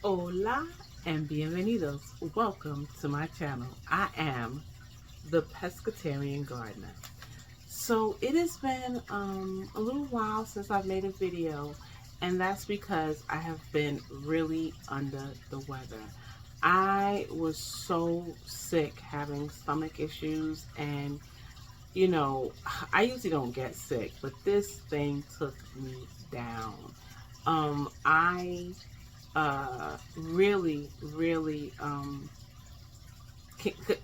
Hola and bienvenidos. Welcome to my channel. I am the Pescatarian Gardener. So it has been a little while since I've made a video, and that's because I have been really under the weather. I was so sick, having stomach issues, and I usually don't get sick, but this thing took me down. I really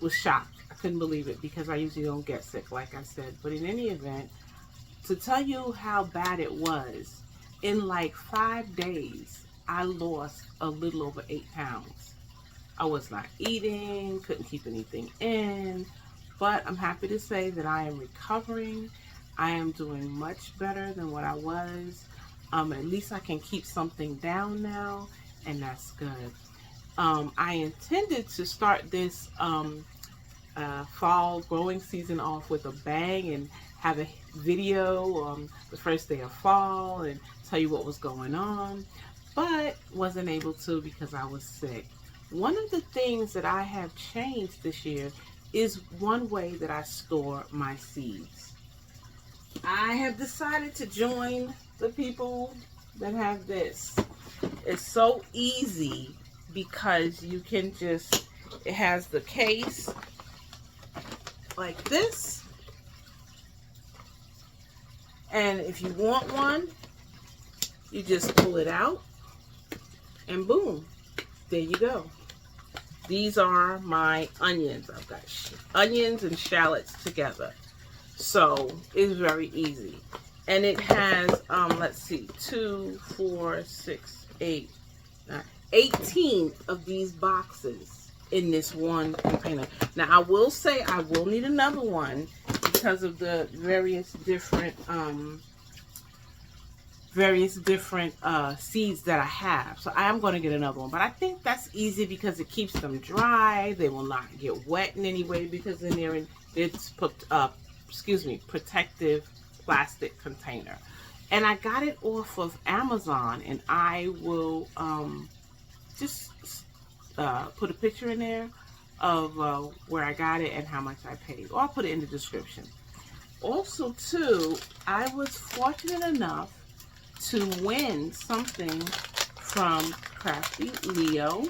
was shocked. I couldn't believe it because I usually don't get sick, like I said. But in any event, to tell you how bad it was, in like 5 days, I lost a little over 8 pounds. I was not eating, couldn't keep anything in, but I'm happy to say that I am recovering. I am doing much better than what I was. At least I can keep something down now, and that's good. I intended to start this fall growing season off with a bang and have a video the first day of fall and tell you what was going on, but wasn't able to because I was sick. One of the things that I have changed this year is one way that I store my seeds. I have decided to join the people that have this. It's so easy because you can just, it has the case like this, and if you want one, you just pull it out and boom, there you go. These are my onions. I've got onions and shallots together, so it's very easy. And it has let's see, 2 4 6 8 9 18 of these boxes in this one container. Now I will say I will need another one because of the various different seeds that I have. So I am going to get another one, but I think that's easy because it keeps them dry. They will not get wet in any way because then they're in it's protective plastic container. And I got it off of Amazon, and I will just put a picture in there of where I got it and how much I paid, or I'll put it in the description. Also too, I was fortunate enough to win something from Crafty Leo,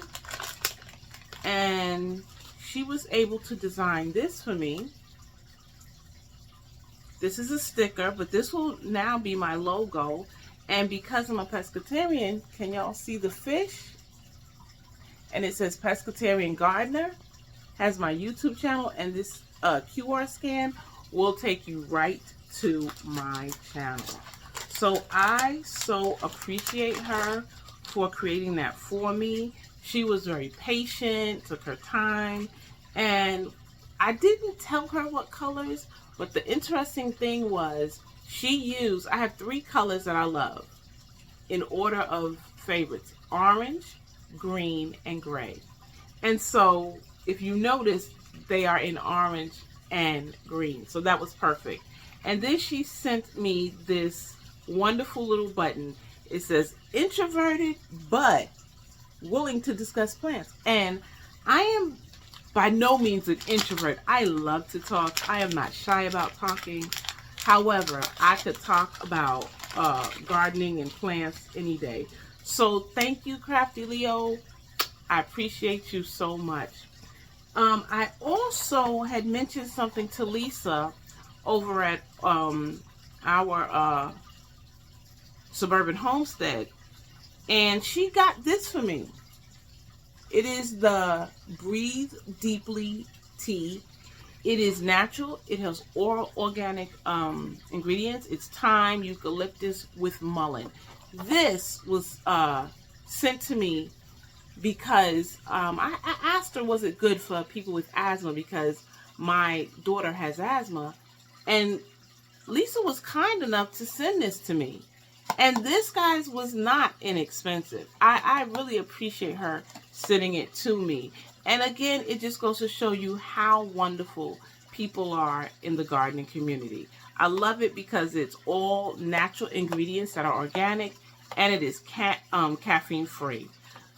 and she was able to design this for me. This is a sticker, but this will now be my logo. And because I'm a pescatarian, can y'all see the fish? And it says Pescatarian Gardener, has my YouTube channel, and this QR scan will take you right to my channel. So I so appreciate her for creating that for me. She was very patient, took her time, and I didn't tell her what colors, but the interesting thing was she used, I have 3 colors that I love in order of favorites: orange, green, and gray. And so if you notice, they are in orange and green. So that was perfect. And then she sent me this wonderful little button. It says introverted but willing to discuss plants. And I am by no means an introvert. I love to talk. I am not shy about talking. However, I could talk about gardening and plants any day. So thank you, Crafty Leo. I appreciate you so much. I also had mentioned something to Lisa over at our suburban homestead, and she got this for me. It is the Breathe Deeply tea. It is natural. It has all organic ingredients. It's thyme, eucalyptus with mullein. This was sent to me because I asked her, was it good for people with asthma, because my daughter has asthma, and Lisa was kind enough to send this to me. And this, guys, was not inexpensive. I really appreciate her sending it to me. And again, it just goes to show you how wonderful people are in the gardening community. I love it because it's all natural ingredients that are organic, and it is caffeine free.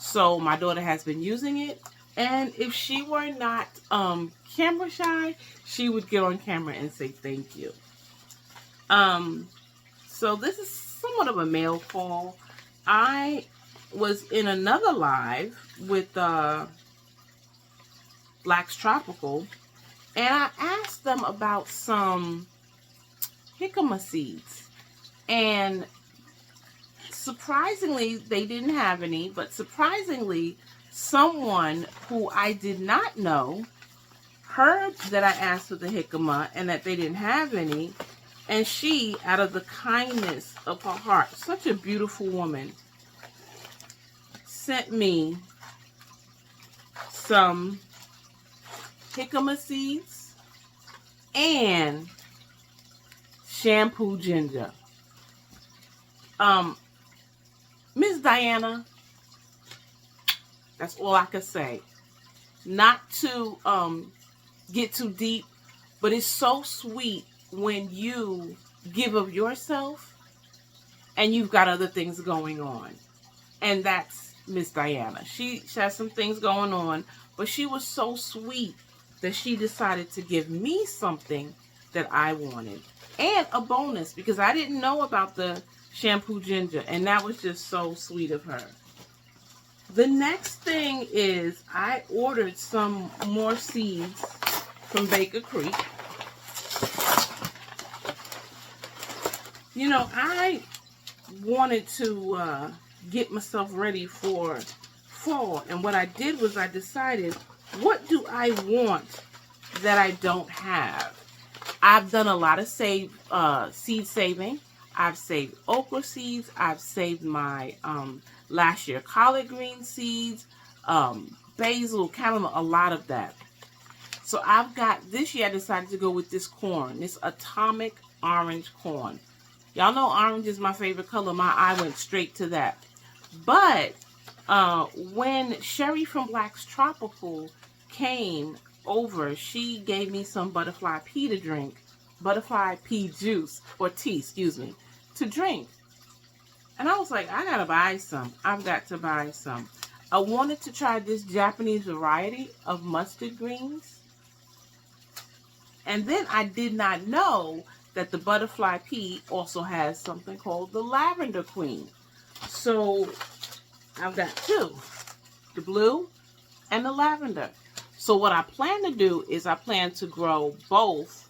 So my daughter has been using it. And if she were not camera shy, she would get on camera and say thank you. So this is somewhat of a mail call. I was in another live with Black's Tropical, and I asked them about some jicama seeds. And surprisingly, they didn't have any, but surprisingly, someone who I did not know heard that I asked for the jicama and that they didn't have any, and she, out of the kindness of her heart, such a beautiful woman, sent me some jicama seeds and shampoo ginger. Miss Diana, that's all I can say. Not to get too deep, but it's so sweet when you give of yourself and you've got other things going on. And that's Miss Diana. She has some things going on, but she was so sweet that she decided to give me something that I wanted. And a bonus, because I didn't know about the shampoo ginger, and that was just so sweet of her. The next thing is I ordered some more seeds from Baker Creek. You know, I wanted to get myself ready for fall, and what I did was I decided, what do I want that I don't have? I've done a lot of seed saving. I've saved okra seeds. I've saved my last year collard green seeds, basil, chamomile, a lot of that. So I've got, this year I decided to go with this corn, this atomic orange corn. Y'all know orange is my favorite color. My eye went straight to that. But when Sherry from Black's Tropical came over, she gave me some butterfly pea to drink. Butterfly pea juice, or tea, excuse me, to drink. And I was like, I gotta buy some. I've got to buy some. I wanted to try this Japanese variety of mustard greens. And then I did not know that the butterfly pea also has something called the lavender queen. So I've got two, the blue and the lavender. So what I plan to do is I plan to grow both,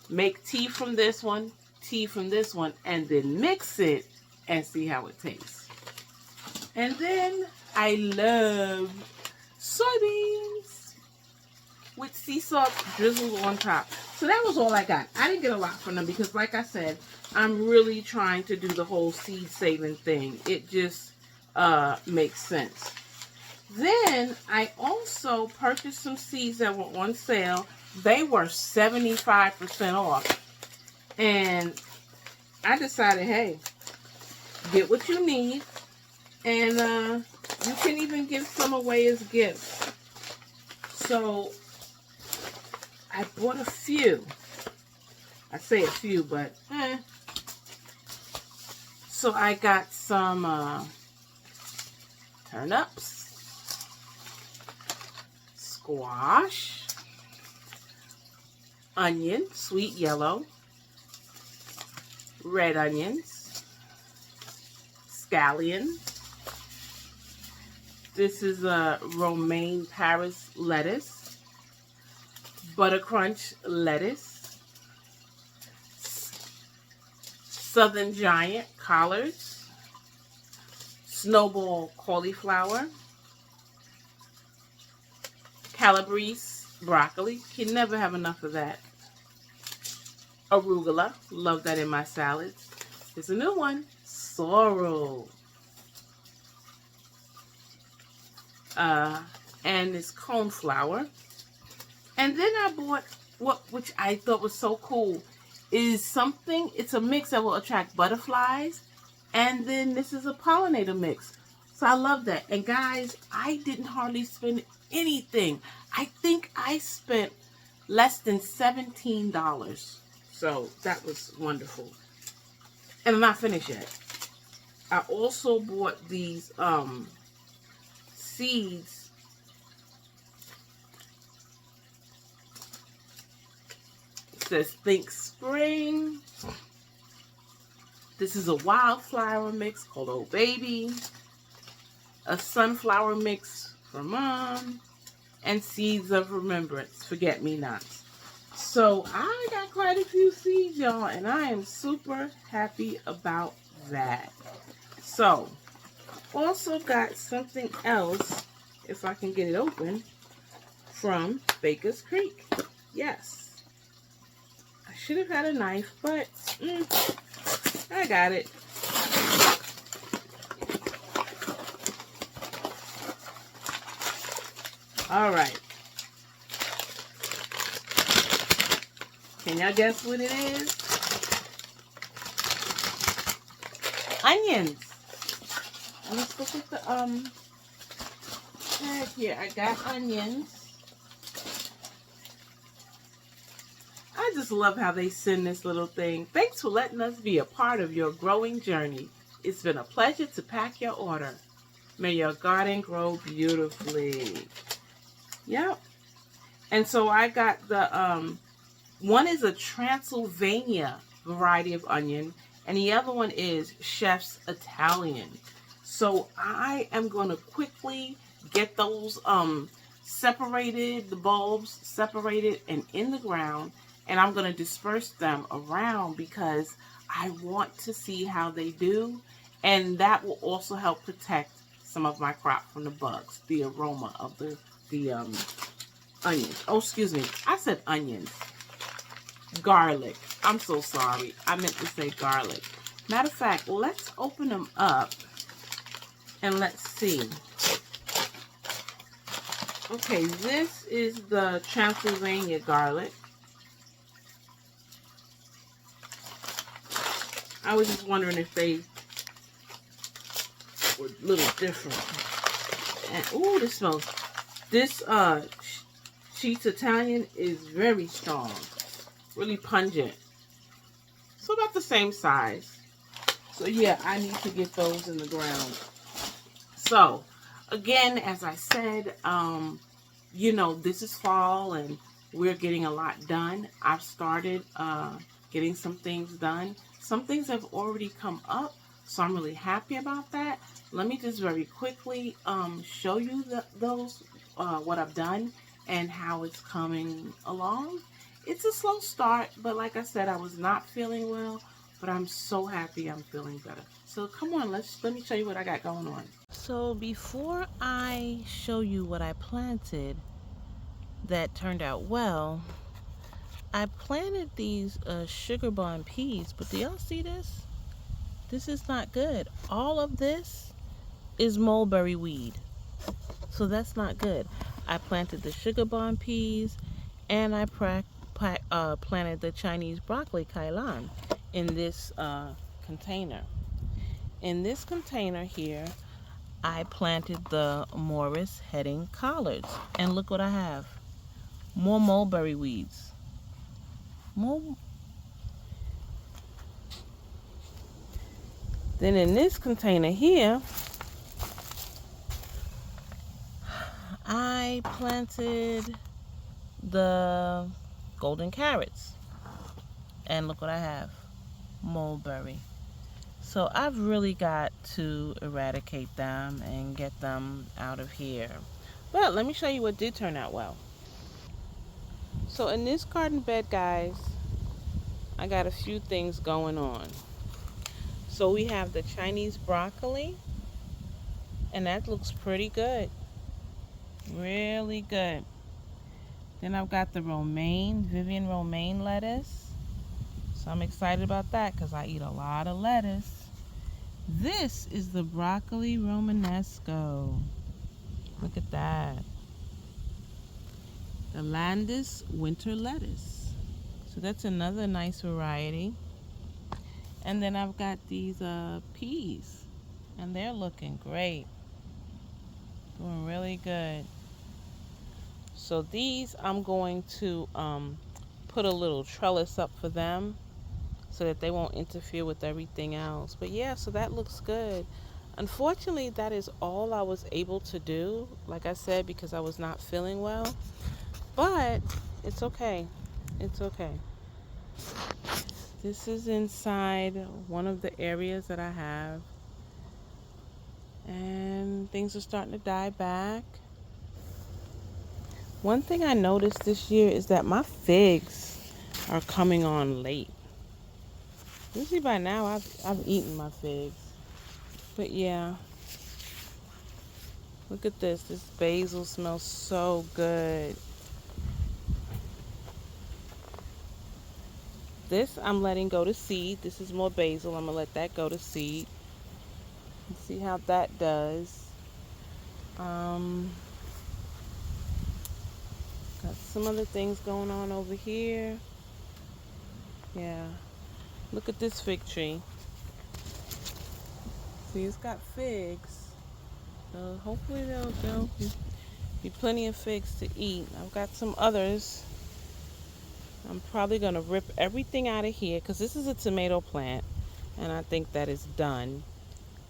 make tea from this one, tea from this one, and then mix it and see how it tastes. And then I love soybeans with sea salt drizzled on top. So that was all I got. I didn't get a lot from them because, like I said, I'm really trying to do the whole seed saving thing. It just makes sense. Then I also purchased some seeds that were on sale. They were 75% off. And I decided, hey, get what you need. And you can even give some away as gifts. So I bought a few. I say a few, but So I got some turnips, squash, onion, sweet yellow, red onions, scallion. This is a romaine Paris lettuce, butter crunch lettuce, southern giant collards, snowball cauliflower, calabrese broccoli. Can never have enough of that. Arugula, love that in my salads. Here's a new one, sorrel. And it's cone flour. And then I bought which I thought was so cool, is something, it's a mix that will attract butterflies, and then this is a pollinator mix. So I love that. And guys, I didn't hardly spend anything. I think I spent less than $17. So that was wonderful. And I'm not finished yet. I also bought these seeds. It says Think Spring. This is a wildflower mix called Old Baby. A sunflower mix for Mom. And Seeds of Remembrance, Forget Me Nots. So I got quite a few seeds, y'all, and I am super happy about that. So, also got something else, if I can get it open, from Baker's Creek. Yes. I should have had a knife, but I got it. All right. Can y'all guess what it is? Onions. Let's look at the tag here. I got onions. I just love how they send this little thing. Thanks for letting us be a part of your growing journey. It's been a pleasure to pack your order. May your garden grow beautifully. Yep. And so I got the one is a Transylvania variety of onion, and the other one is Chef's Italian. So I am going to quickly get those separated, the bulbs separated and in the ground, and I'm going to disperse them around because I want to see how they do, and that will also help protect some of my crop from the bugs, the aroma of the onions. Oh, excuse me. I said onions. Garlic. I'm so sorry. I meant to say garlic. Matter of fact, let's open them up and let's see. Okay, this is the Transylvania garlic. I was just wondering if they were a little different. And ooh, this smells. This Chef's Italian is very strong, really pungent. So about the same size. So yeah, I need to get those in the ground. So again, as I said, you know, this is fall and we're getting a lot done. I've started getting some things done. Some things have already come up, so I'm really happy about that. Let me just very quickly show you those what I've done and how it's coming along. It's a slow start, but like I said, I was not feeling well, but I'm so happy I'm feeling better. So come on, let me show you what I got going on. So before I show you what I planted that turned out well, I planted these sugar bomb peas, but do y'all see this? This is not good. All of this is mulberry weed, so that's not good. I planted the sugar bomb peas, and I planted the Chinese broccoli kailan in this container. In this container here, I planted the Morris Hedding collards, and look what I have. More mulberry weeds. Then in this container here, I planted the golden carrots, and look what I have. Mulberry. So I've really got to eradicate them and get them out of here. But let me show you what did turn out well. So in this garden bed, guys, I got a few things going on. So we have the Chinese broccoli, and that looks pretty good. Really good. Then I've got the Vivian romaine lettuce. So I'm excited about that because I eat a lot of lettuce. This is the broccoli romanesco. Look at that. The Landis winter lettuce. So that's another nice variety. And then I've got these peas, and they're looking great. Doing really good. So these I'm going to put a little trellis up for them so that they won't interfere with everything else. But yeah, so that looks good. Unfortunately, that is all I was able to do, like I said, because I was not feeling well. But it's okay. It's okay. This is inside one of the areas that I have. And things are starting to die back. One thing I noticed this year is that my figs are coming on late. Usually by now I've eaten my figs. But yeah, look at this. This basil smells so good. This I'm letting go to seed. This is more basil. I'm gonna let that go to seed and see how that does. Um, got some other things going on over here. Yeah, look at this fig tree. See, it's got figs. So hopefully there'll be plenty of figs to eat. I've got some others. I'm probably gonna rip everything out of here because this is a tomato plant, and I think that is done.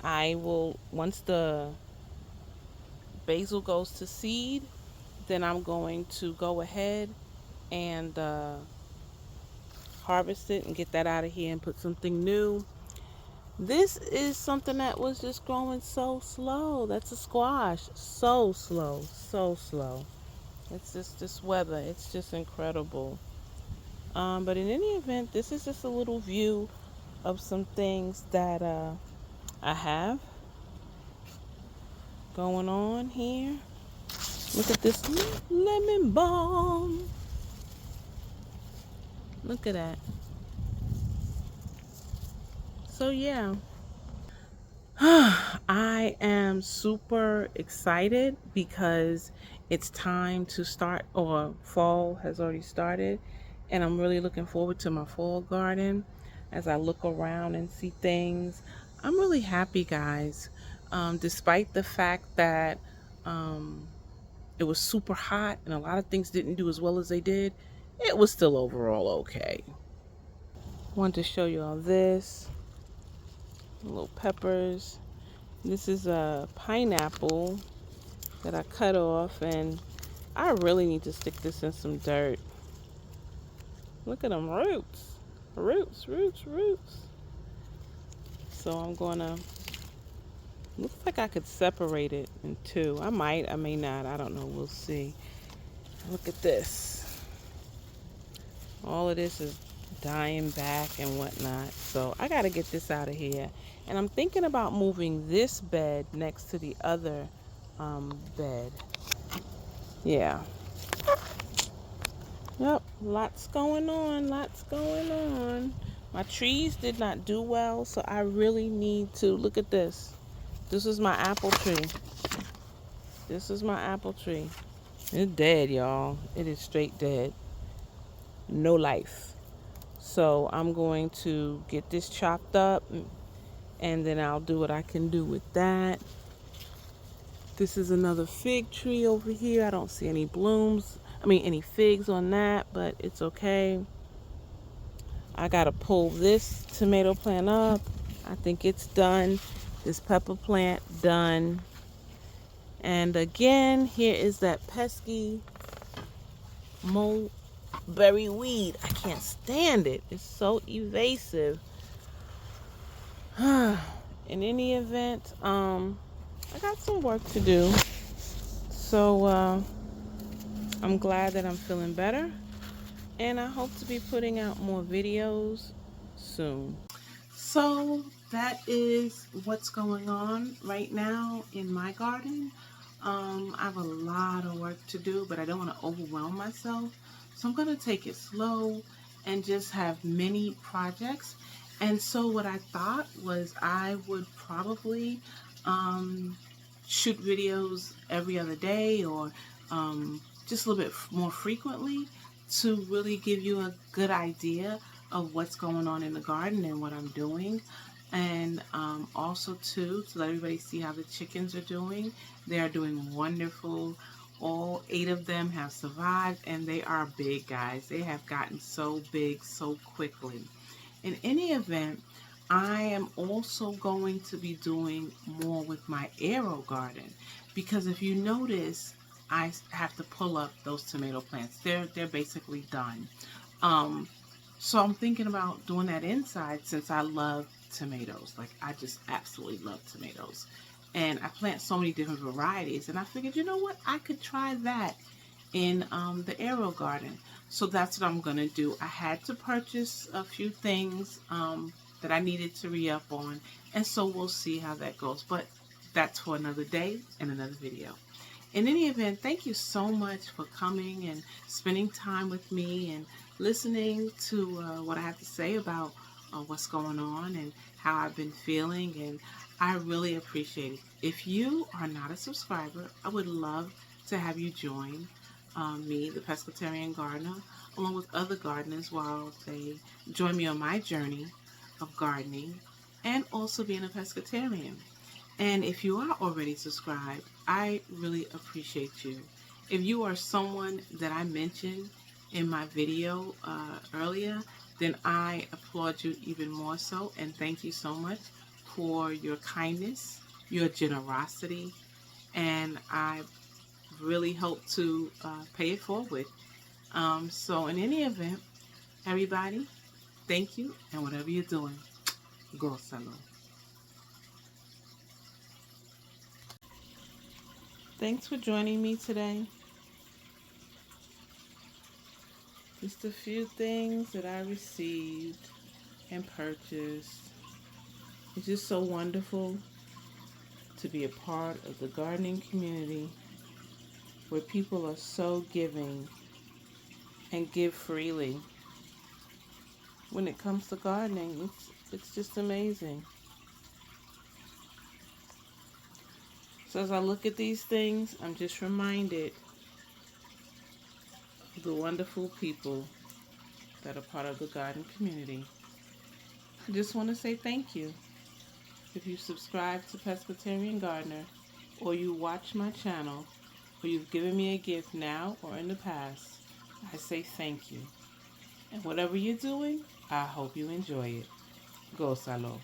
I will, once the basil goes to seed, then I'm going to go ahead and harvest it and get that out of here and put something new. This is something that was just growing so slow. That's a squash. So slow, so slow. It's just this weather. It's just incredible. But in any event, this is just a little view of some things that I have going on here. Look at this lemon balm. Look at that. So yeah, I am super excited because it's time to start, or fall has already started, and I'm really looking forward to my fall garden as I look around and see things. I'm really happy, guys. Despite the fact that um, it was super hot and a lot of things didn't do as well as they did, it was still overall okay. Wanted to show you all this. Little peppers. This is a pineapple that I cut off, and I really need to stick this in some dirt. Look at them roots. Roots, roots, roots. So I'm gonna, looks like I could separate it in two. I might, I may not, I don't know, we'll see. Look at this. All of this is dying back and whatnot. So I gotta get this out of here. And I'm thinking about moving this bed next to the other bed. Yeah. Yep, lots going on, lots going on. My trees did not do well, so I really need to look at this. This is my apple tree. This is my apple tree. It's dead, y'all. It is straight dead. No life. So I'm going to get this chopped up, and then I'll do what I can do with that. This is another fig tree over here. I don't see any blooms. I mean, any figs on that, but it's okay. I gotta pull this tomato plant up. I think it's done. This pepper plant done. And again, here is that pesky mulberry weed. I can't stand it. It's so evasive. In any event, I got some work to do. So I'm glad that I'm feeling better. And I hope to be putting out more videos soon. So that is what's going on right now in my garden. I have a lot of work to do, but I don't want to overwhelm myself. So I'm going to take it slow and just have many projects. And so what I thought was I would probably shoot videos every other day, or just a little bit more frequently, to really give you a good idea of what's going on in the garden and what I'm doing. And also too, to let everybody see how the chickens are doing. They are doing wonderful. All 8 of them have survived, and they are big, guys. They have gotten so big so quickly. In any event, I am also going to be doing more with my aero garden, because if you notice, I have to pull up those tomato plants. They're basically done. Um, so I'm thinking about doing that inside, since I love tomatoes. Like, I just absolutely love tomatoes. And I plant so many different varieties, and I figured, you know what, I could try that in the aero garden. So that's what I'm gonna do. I had to purchase a few things that I needed to re-up on, and so we'll see how that goes. But that's for another day and another video. In any event, thank you so much for coming and spending time with me and listening to what I have to say about what's going on and how I've been feeling, and I really appreciate it. If you are not a subscriber, I would love to have you join me, the Pescatarian Gardener, along with other gardeners, while they join me on my journey of gardening and also being a pescatarian. And if you are already subscribed, I really appreciate you. If you are someone that I mentioned in my video earlier, then I applaud you even more so, and thank you so much for your kindness, your generosity, and I really hope to pay it forward. So in any event, everybody, thank you, and whatever you're doing, go salon. Thanks for joining me today. Just a few things that I received and purchased. It's just so wonderful to be a part of the gardening community, where people are so giving and give freely. When it comes to gardening, it's just amazing. So as I look at these things, I'm just reminded of the wonderful people that are part of the garden community. I just want to say thank you. If you subscribe to Pescatarian Gardener, or you watch my channel, or you've given me a gift now or in the past, I say thank you. And whatever you're doing, I hope you enjoy it. Go Salo.